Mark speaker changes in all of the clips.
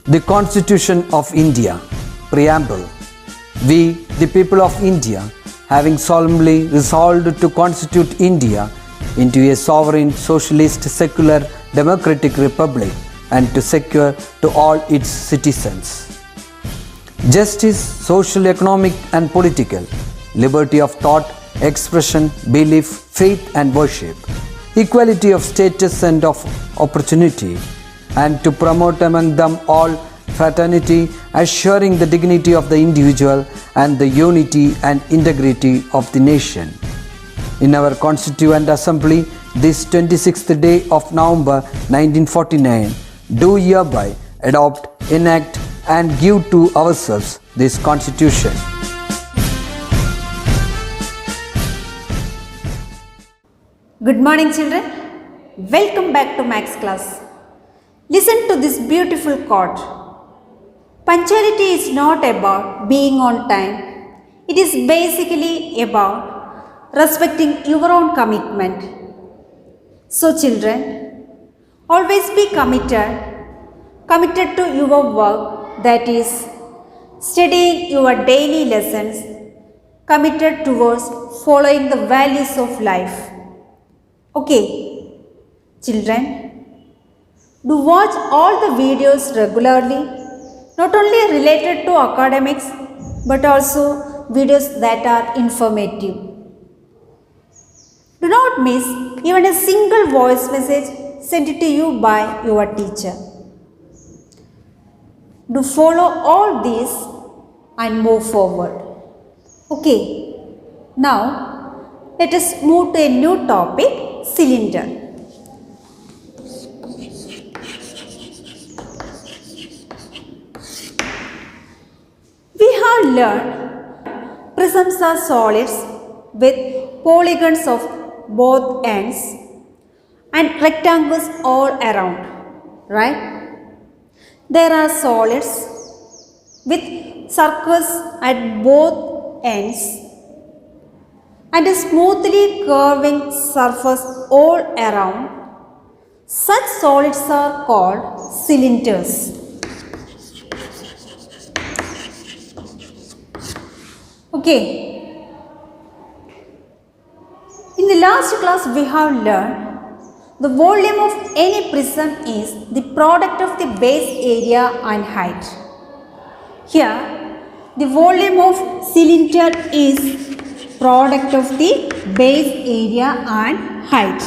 Speaker 1: The Constitution of India, Preamble. We, the people of India, having solemnly resolved to constitute India into a sovereign, socialist, secular, democratic republic and to secure to all its citizens justice, social, economic and political, liberty of thought, expression, belief, faith and worship, equality of status and of opportunity, and to promote among them all fraternity, assuring the dignity of the individual and the unity and integrity of the nation. In our Constituent Assembly, this 26th day of November 1949, do hereby adopt, enact and give to ourselves this Constitution.
Speaker 2: Good morning children. Welcome back to Max class. Listen to this beautiful quote. Punctuality is not about being on time. It is basically about respecting your own commitment. So children, always be committed to your work, that is, studying your daily lessons, committed towards following the values of life. Okay, children, do watch all the videos regularly, not only related to academics, but also videos that are informative. Do not miss even a single voice message sent to you by your teacher. Do follow all these and move forward. Okay, now let us move to a new topic, cylinder. We have learned prisms are solids with polygons of both ends and rectangles all around, right? There are solids with circles at both ends and a smoothly curving surface all around. Such solids are called cylinders. Okay. In the last class we have learned the volume of any prism is the product of the base area and height. Here, the volume of cylinder is product of the base area and height.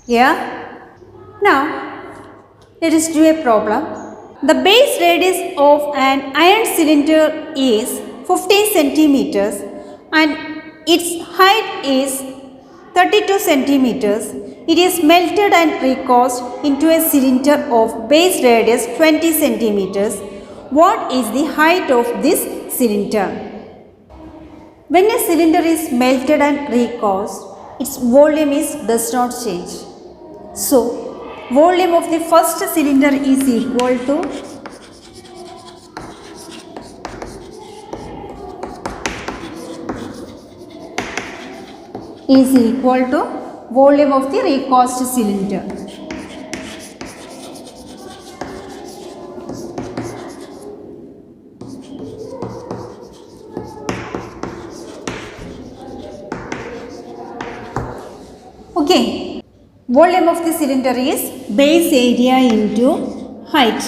Speaker 2: Yeah. Now, let us do a problem. The base radius of an iron cylinder is 15 centimeters and its height is 32 centimeters. It is melted and recast into a cylinder of base radius 20 centimeters. What is the height of this cylinder? When a cylinder is melted and recast, its volume does not change. So, volume of the first cylinder is equal to volume of the recast cylinder. Okay. Volume of the cylinder is base area into height.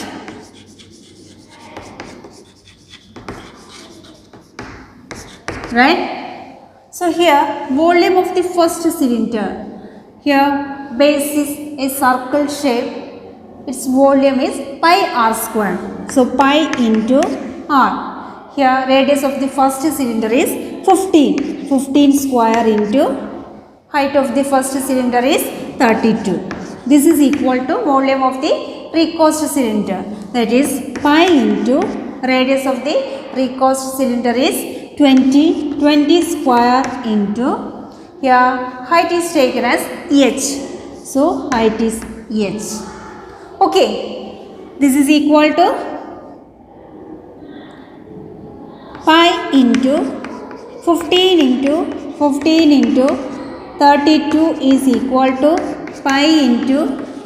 Speaker 2: Right? So here volume of the first cylinder. Here base is a circle shape. Its volume is pi r square. So pi into r. Here radius of the first cylinder is 15. 15 square into height of the first cylinder is 32. This is equal to volume of the recast cylinder, that is pi into radius of the recast cylinder is 20. 20 square into here height is taken as h. So height is h. Okay, this is equal to pi into 15 into 15 into 32 is equal to pi into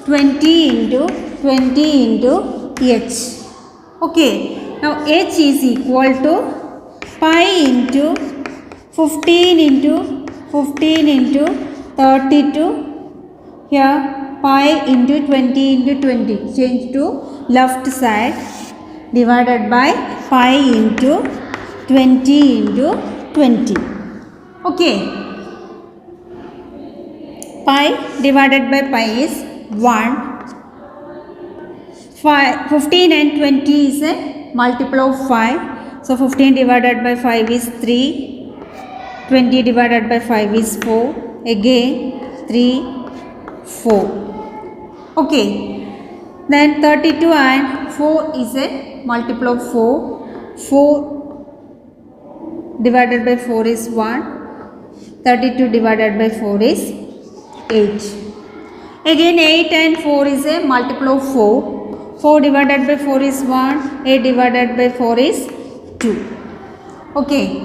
Speaker 2: 20 into 20 into h. Okay, now h is equal to pi into 15 into 15 into 32. Here pi into 20 into 20. Change to left side divided by pi into 20 into 20. Okay. Pi divided by pi is 1. 15 and 20 is a multiple of 5. So 15 divided by 5 is 3. 20 divided by 5 is 4. Again 3, 4. Okay. Then 32 and 4 is a multiple of 4. 4 divided by 4 is 1. 32 divided by 4 is 8. Again 8 and 4 is a multiple of 4. 4 divided by 4 is 1. 8 divided by 4 is 2. Okay.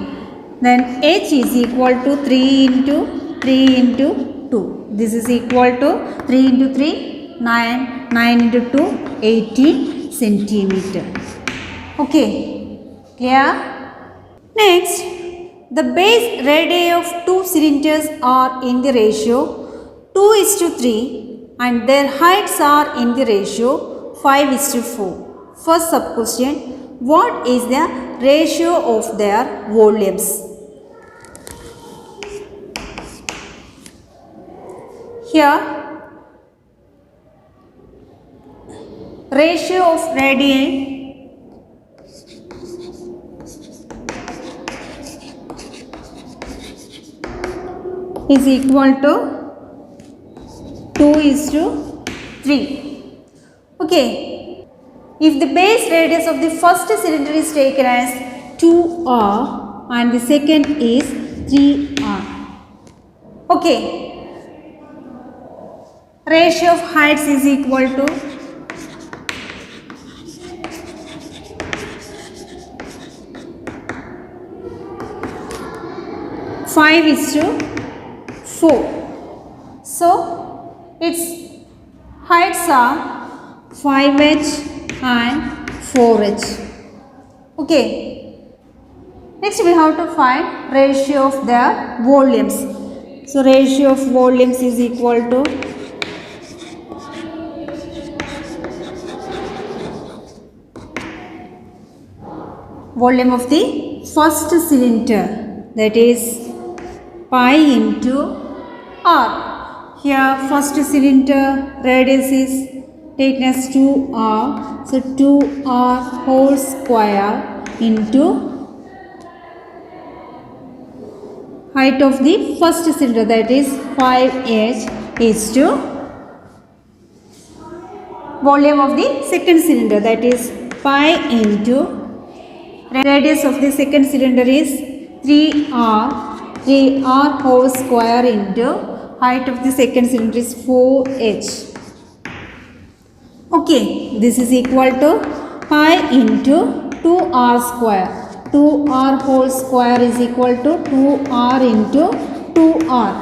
Speaker 2: Then h is equal to 3 into 3 into 2. This is equal to 3 into 3, 9. 9 into 2, 18 centimeter. Okay. Clear? Next, the base radii of two cylinders are in the ratio 2:3 and their heights are in the ratio 5:4. First sub question, what is the ratio of their volumes? Here, ratio of radii is equal to 2:3. Okay. If the base radius of the first cylinder is taken as 2r and the second is 3r. Okay. Ratio of heights is equal to 5:4. So its heights are 5h and 4h. Okay. Next we have to find ratio of their volumes. So ratio of volumes is equal to volume of the first cylinder, that is pi into r. Here first cylinder radius is taken as 2r. So 2r whole square into height of the first cylinder, that is 5h, is to volume of the second cylinder, that is pi into radius of the second cylinder is 3r. 3r whole square into height of the second cylinder is 4h. Okay, this is equal to pi into 2r square. 2r whole square is equal to 2r into 2r.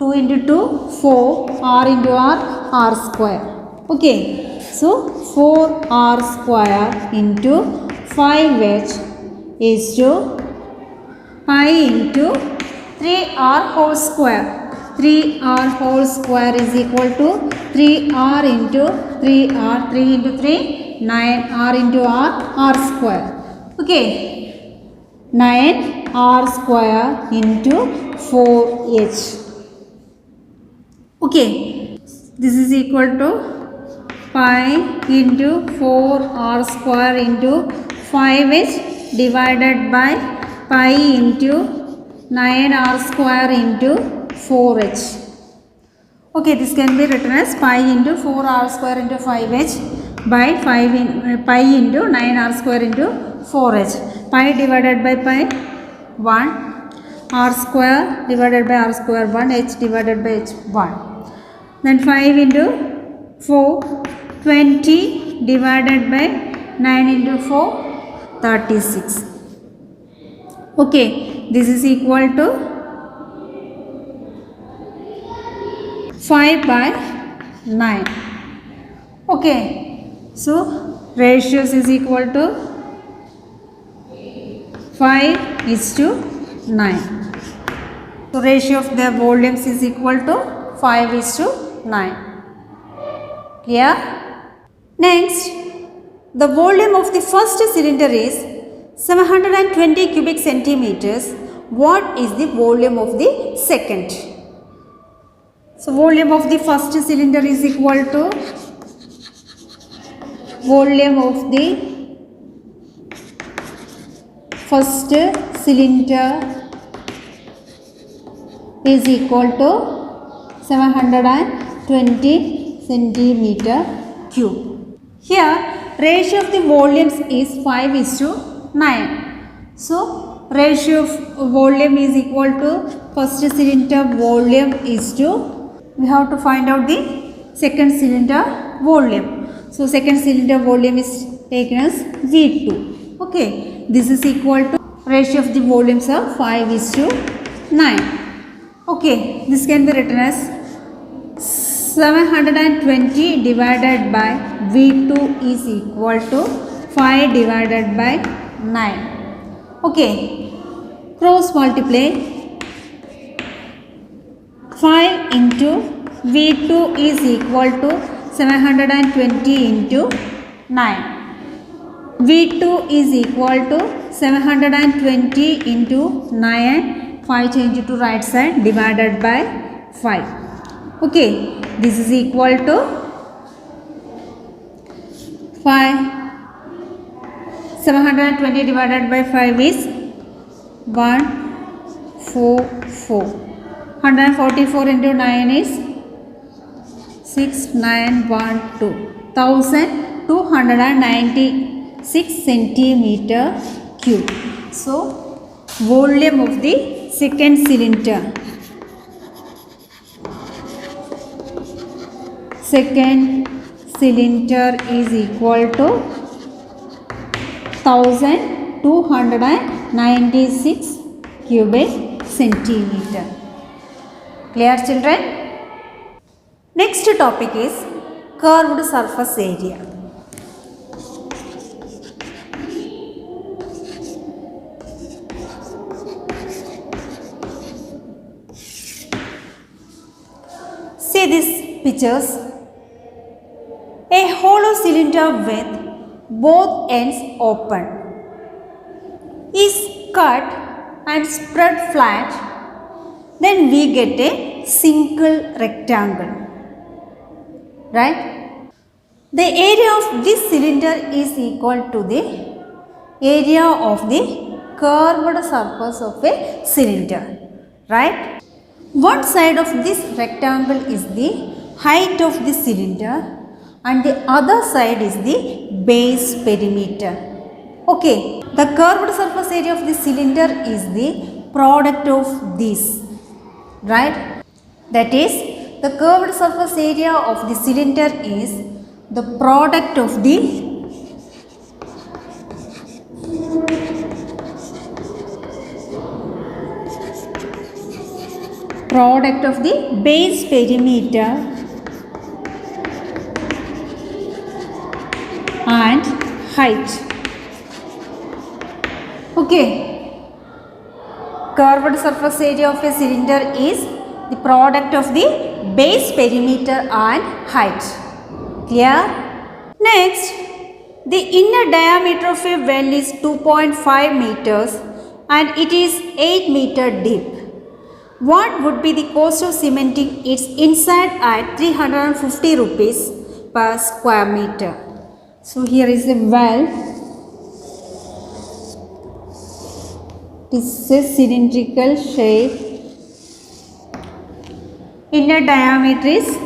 Speaker 2: 2 into 2, 4, r into r, r square. Okay, so 4r square into 5h is to pi into 3r whole square. 3r whole square is equal to 3r into 3r, 3 into 3, 9r into r, r square. Okay, 9r square into 4h. Okay, this is equal to pi into 4r square into 5h divided by pi into 9r square into 4h. Okay, this can be written as pi into 4r square into 5h by pi into 9r square into 4h. Pi divided by pi 1, r square divided by r square 1, h divided by h 1. Then 5 into 4, 20 divided by 9 into 4, 36. Okay, this is equal to 5 by 9. Okay, so ratios is equal to 5:9. So ratio of the volumes is equal to 5:9. Clear? Next, the volume of the first cylinder is 720 cubic centimeters. What is the volume of the second? So volume of the first cylinder is equal to volume of the first cylinder is equal to 720 centimeter cube. Here ratio of the volumes is 5:9. So ratio of volume is equal to first cylinder volume is to, we have to find out the second cylinder volume. So second cylinder volume is taken as V2. Okay, this is equal to ratio of the volumes are 5:9. Okay, this can be written as 720 divided by V2 is equal to 5 divided by 9. Okay, cross multiply. 5 into V2 is equal to 720 into 9. V2 is equal to 720 into 9. 5 change to right side divided by 5. Okay, this is equal to 5. 720 divided by 5 is 144. 144 into 9 is 6912. 1296 centimeter cube. So volume of the second cylinder. Second cylinder is equal to 1296 cubic centimeter. Clear, children? Next topic is curved surface area. See these pictures. A hollow cylinder with both ends open is cut and spread flat. Then we get a single rectangle. Right? The area of this cylinder is equal to the area of the curved surface of a cylinder. Right? One side of this rectangle is the height of the cylinder and the other side is the base perimeter. Okay, the curved surface area of the cylinder is the product of this, right? That is, the curved surface area of the cylinder is the product of the base perimeter and height. Okay, curved surface area of a cylinder is the product of the base perimeter and height. Clear? Next, the inner diameter of a well is 2.5 meters and it is 8 meter deep. What would be the cost of cementing its inside at 350 rupees per square meter? So here is a well. This is a cylindrical shape. Inner diameter is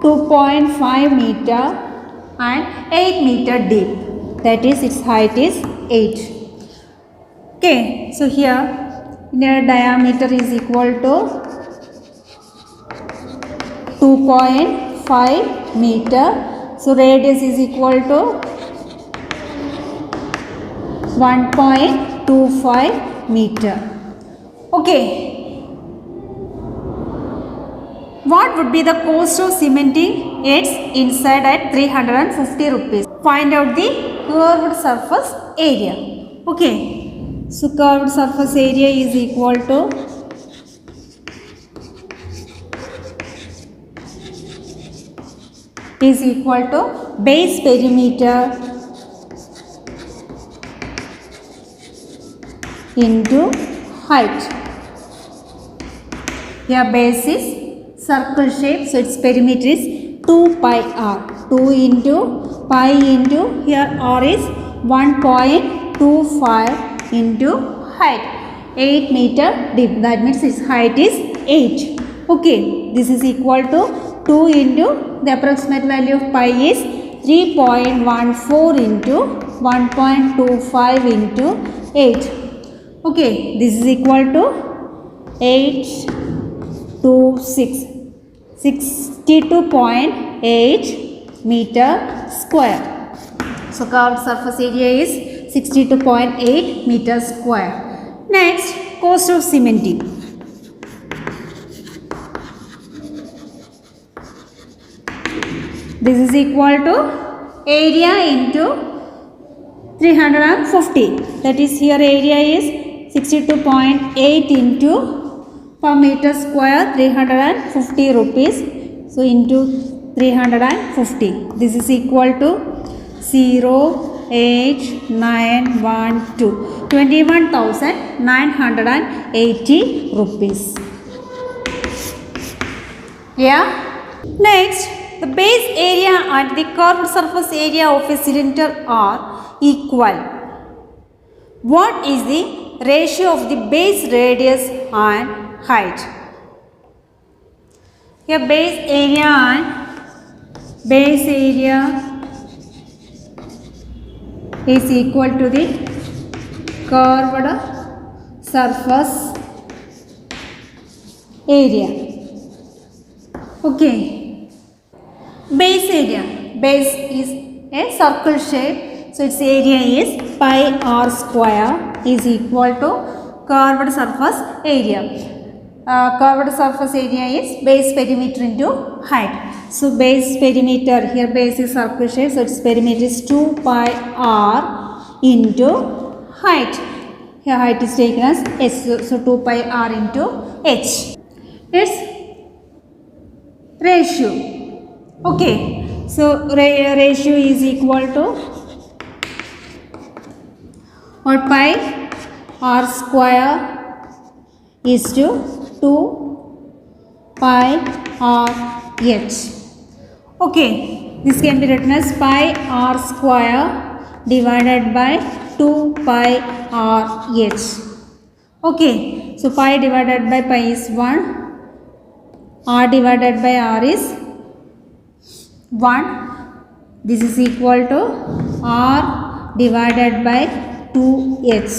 Speaker 2: 2.5 meter and 8 meter deep. That is, its height is 8. Okay, so here inner diameter is equal to 2.5 meter. So radius is equal to 1.25 meter. Okay. What would be the cost of cementing its inside at 350 rupees? Find out the curved surface area. Okay. So curved surface area is equal to base perimeter into height. Here base is circle shape, so its perimeter is 2 pi r. 2 into pi into here r is 1.25 into height. 8 meter deep. That means its height is 8. Okay. This is equal to 2 into the approximate value of pi is 3.14 into 1.25 into 8. Okay. This is equal to 8 to 6. 62.8 meter square. So curved surface area is 62.8 meter square. Next, cost of cementing. This is equal to area into 350. That is here area is 62.8 into per meter square 350 rupees. So into 350. This is equal to 08912. 21,980 rupees. Yeah. Next, the base area and the curved surface area of a cylinder are equal. What is the ratio of the base radius and height? Here base area and base area is equal to the curved surface area. Okay. Base area. Base is a circle shape. So its area is pi r square is equal to curved surface area. Curved surface area is base perimeter into height. So base perimeter, here base is circle shape, so its perimeter is 2 pi r into height. Here height is taken as h, so 2 pi r into h. Its ratio. Okay, so ratio is equal to or pi r square is to 2 pi r h. Okay, this can be written as pi r square divided by 2 pi r h. Okay, so pi divided by pi is 1, r divided by r is 1. This is equal to r divided by 2h.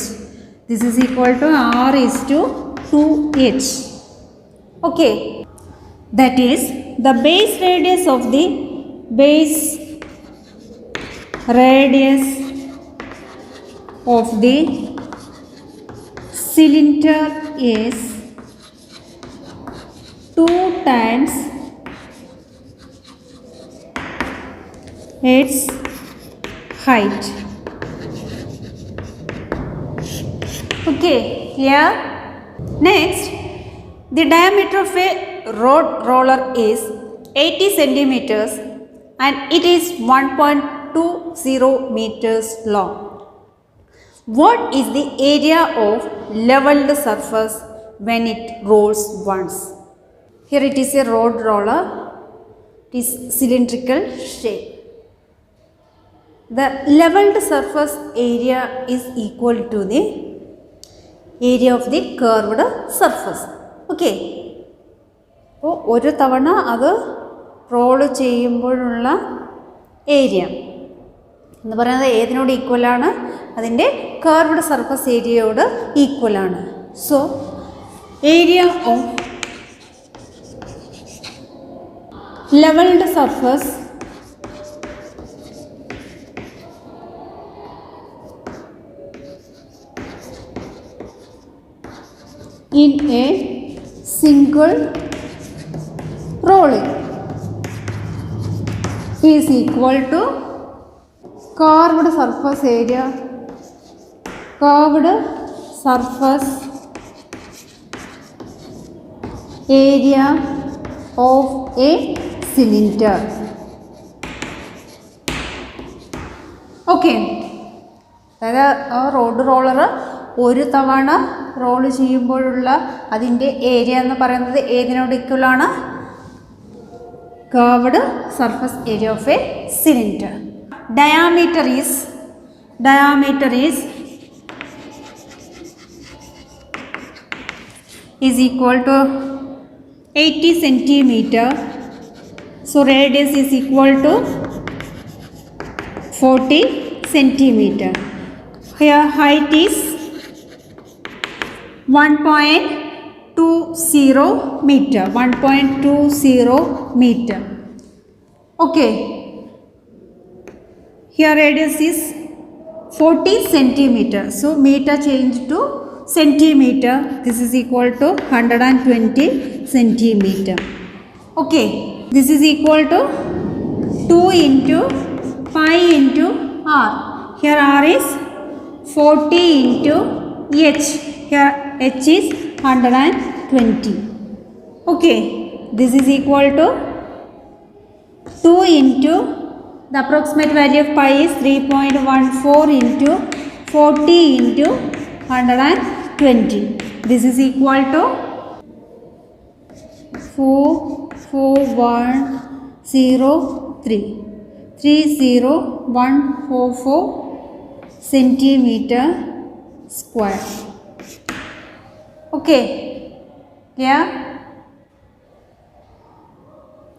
Speaker 2: This is equal to r is to 2h. Okay, that is the base radius of the cylinder is 2 times its height. Okay, here next, the diameter of a road roller is 80 centimeters and it is 1.20 meters long. What is the area of leveled surface when it rolls once? Here it is a road roller. It is cylindrical shape. The leveled surface area is equal to the area of the curved surface. Okay. അപ്പോൾ ഒരു തവണ അത് role ചെയ്യുമ്പോഴുള്ള area എന്ന് പറയുന്നത് ഏതിനോട് ഈക്വലാണ്? അതിൻ്റെ കർവ്ഡ് സർഫസ് ഏരിയയോട് ഈക്വലാണ്. So area of levelled surface in a single rolling is equal to curved surface area of a cylinder. Okay, അതായത് ആ റോളർ ഒരു തവണ റോൾ ചെയ്യുമ്പോഴുള്ള അതിൻ്റെ ഏരിയ എന്ന് പറയുന്നത് ഏതിനോട് ഇക്വലാണ്? Curved surface area of a cylinder. Diameter is equal to 80 centimeter. So radius is equal to 40 centimeter. Here height is 1.20 meter. 1.20 meter. Okay. Here radius is 40 centimeter. So meter changed to centimeter. This is equal to 120 centimeter. Okay. This is equal to 2 into pi into r. Here r is 40 into h. Here h is 120. Okay. This is equal to 2 into the approximate value of pi is 3.14 into 40 into 120. This is equal to 44103. 30144 centimeter square. Okay. Yeah.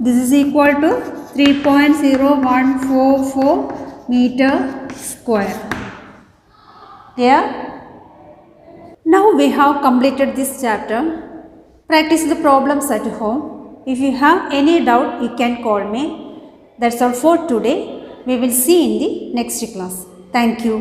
Speaker 2: This is equal to 3.0144 meter square. Yeah. Now we have completed this chapter. Practice the problems at home. If you have any doubt, you can call me. That's all for today. We will see in the next class. Thank you.